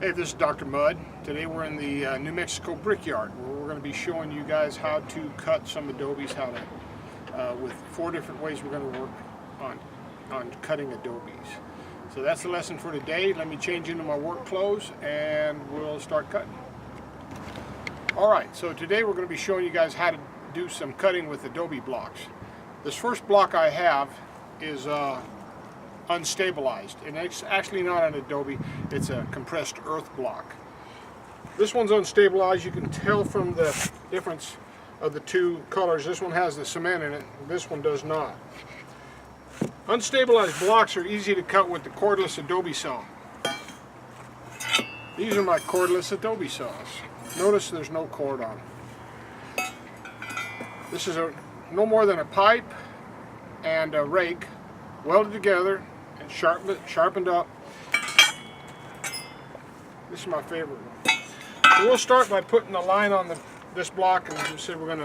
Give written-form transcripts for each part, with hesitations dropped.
Hey, this is Dr. Mudd. Today we're in the New Mexico Brickyard where we're going to be showing you guys how to cut some adobes, with 4 different ways we're going to work on cutting adobes. So that's the lesson for today. Let me change into my work clothes and we'll start cutting. Alright, so today we're going to be showing you guys how to do some cutting with adobe blocks. This first block I have is unstabilized, and it's actually not an adobe, it's a compressed earth block. This one's unstabilized. You can tell from the difference of the two colors. This one has the cement in it, this one does not. Unstabilized blocks are easy to cut with the cordless adobe saw. These are my cordless adobe saws. Notice there's no cord on them. This is no more than a pipe and a rake welded together and sharpened up. This is my favorite one. So we'll start by putting a line on this block, and we said we're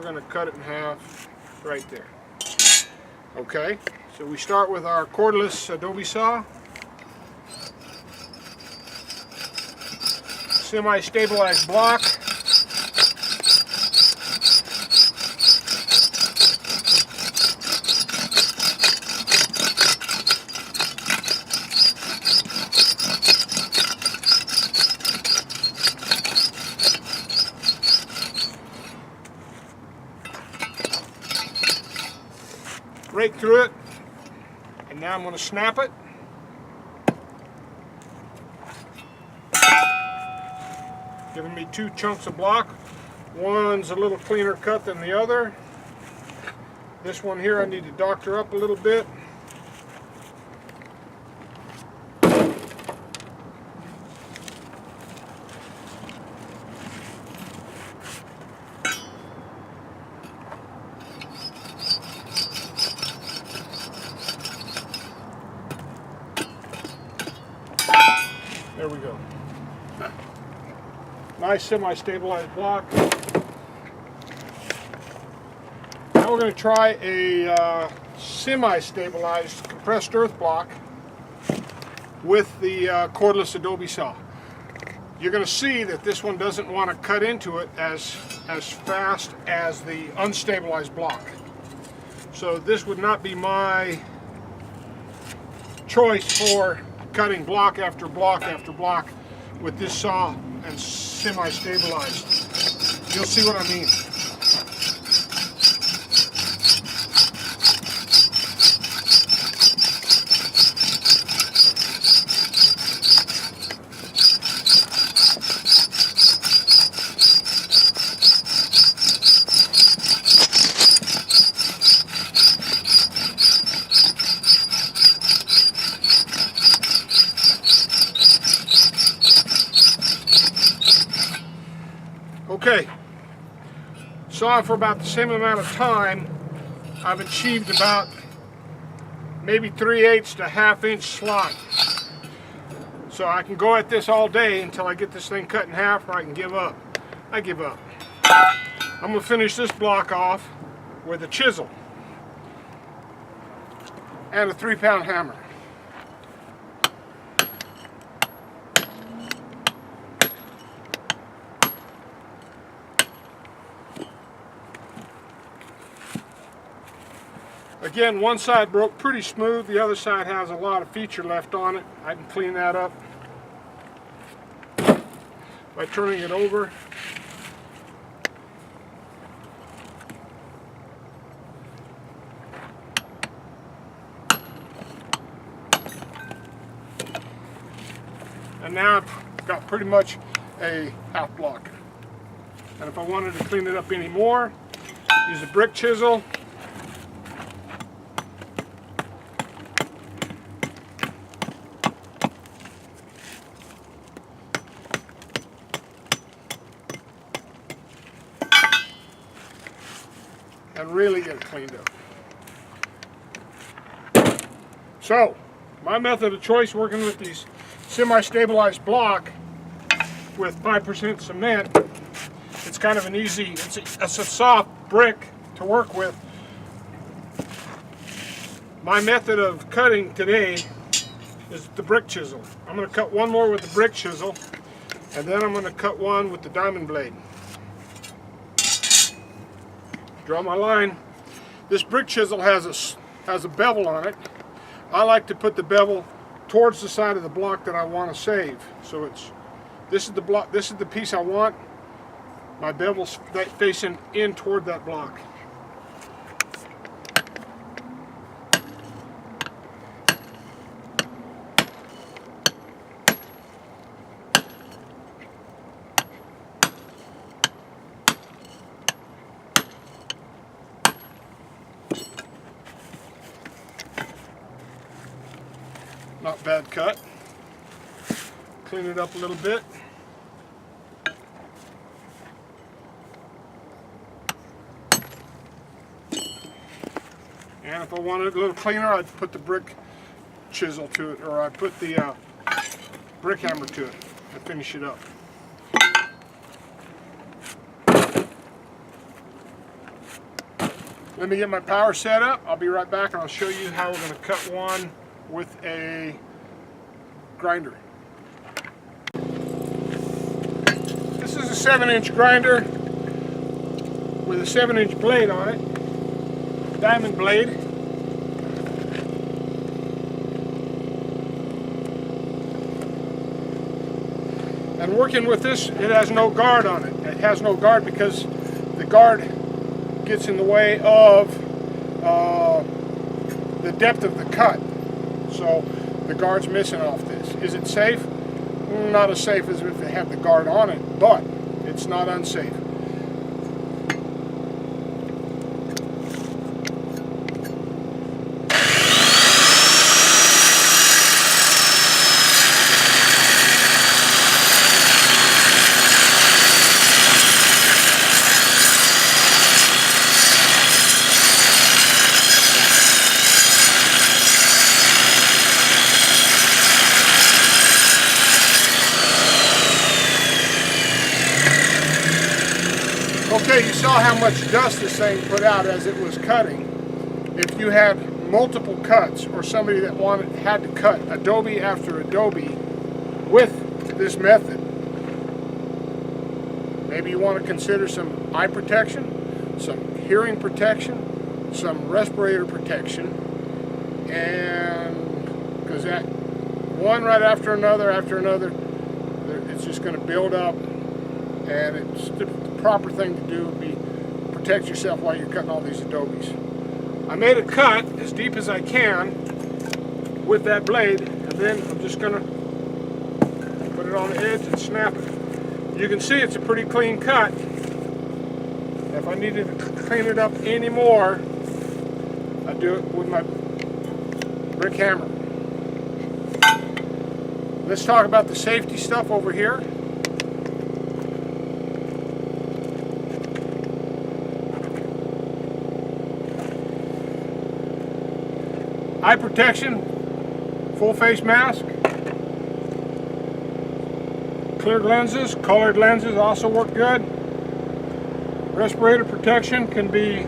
gonna cut it in half right there. Okay, so we start with our cordless adobe saw. Semi-stabilized block. Rake through it, and now I'm going to snap it. Giving me 2 chunks of block. One's a little cleaner cut than the other. This one here I need to doctor up a little bit. There we go. Nice semi-stabilized block. Now we're going to try a semi-stabilized compressed earth block with the cordless adobe saw. You're going to see that this one doesn't want to cut into it as fast as the unstabilized block. So this would not be my choice for cutting block after block after block with this saw and semi-stabilized. You'll see what I mean. Okay, saw for about the same amount of time. I've achieved about maybe 3/8 to 1/2 inch slot. So I can go at this all day until I get this thing cut in half, or I can give up. I give up. I'm going to finish this block off with a chisel and a 3-pound hammer. Again, one side broke pretty smooth, the other side has a lot of feature left on it. I can clean that up by turning it over. And now I've got pretty much a half block. And if I wanted to clean it up any more, use a brick chisel. And really get it cleaned up. So, my method of choice working with these semi-stabilized block with 5% cement, it's kind of an easy, it's a soft brick to work with. My method of cutting today is the brick chisel. I'm going to cut one more with the brick chisel, and then I'm going to cut one with the diamond blade. Draw my line. This brick chisel has a bevel on it. I like to put the bevel towards the side of the block that I want to save. So this is the block. This is the piece I want. My bevel's facing in toward that block. Not bad cut. Clean it up a little bit. And if I wanted it a little cleaner, I'd put the brick chisel to it, or I'd put the brick hammer to it and finish it up. Let me get my power set up. I'll be right back and I'll show you how we're going to cut one with a grinder. This is a 7-inch grinder with a 7-inch blade on it, diamond blade. And working with this, it has no guard on it. It has no guard because the guard gets in the way of the depth of the cut. So the guard's missing off this. Is it safe? Not as safe as if they have the guard on it, but it's not unsafe. Okay, you saw how much dust this thing put out as it was cutting. If you had multiple cuts, or somebody that had to cut Adobe after Adobe with this method, maybe you want to consider some eye protection, some hearing protection, some respirator protection, and because that one right after another, it's just going to build up, and it's the proper thing to do would be protect yourself while you're cutting all these Adobes. I made a cut as deep as I can with that blade, and then I'm just going to put it on the edge and snap it. You can see it's a pretty clean cut. If I needed to clean it up any more, I'd do it with my brick hammer. Let's talk about the safety stuff over here. Eye protection, full face mask, cleared lenses, colored lenses also work good. Respirator protection can be,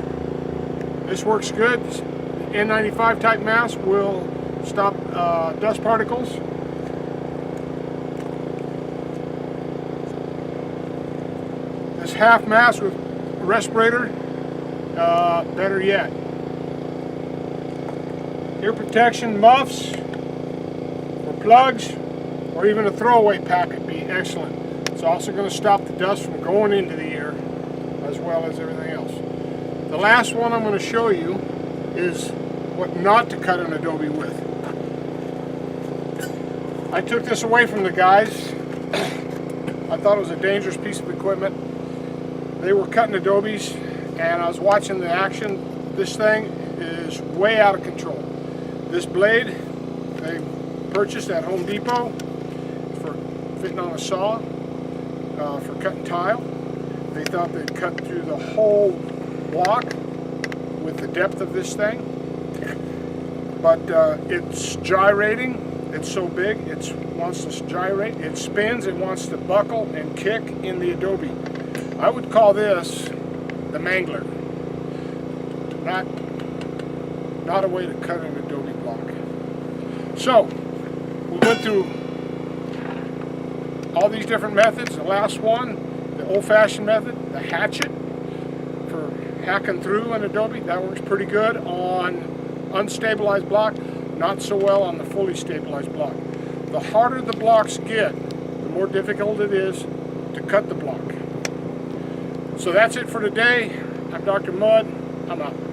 this works good. N95 type mask will stop dust particles. This half mask with respirator, better yet. Ear protection muffs or plugs, or even a throwaway pack would be excellent. It's also going to stop the dust from going into the ear as well as everything else. The last one I'm going to show you is what not to cut an Adobe with. I took this away from the guys. I thought it was a dangerous piece of equipment. They were cutting Adobes and I was watching the action. This thing is way out of control. This blade they purchased at Home Depot for fitting on a saw for cutting tile. They thought they'd cut through the whole block with the depth of this thing, but it's gyrating. It's so big, it wants to gyrate. It spins, it wants to buckle and kick in the Adobe. I would call this the mangler. Not a way to cut an Adobe block. So, We went through all these different methods. The last one, the old-fashioned method, the hatchet for hacking through an Adobe. That works pretty good on unstabilized block, not so well on the fully stabilized block. The harder the blocks get, the more difficult it is to cut the block. So that's it for today. I'm Dr. Mudd. I'm out.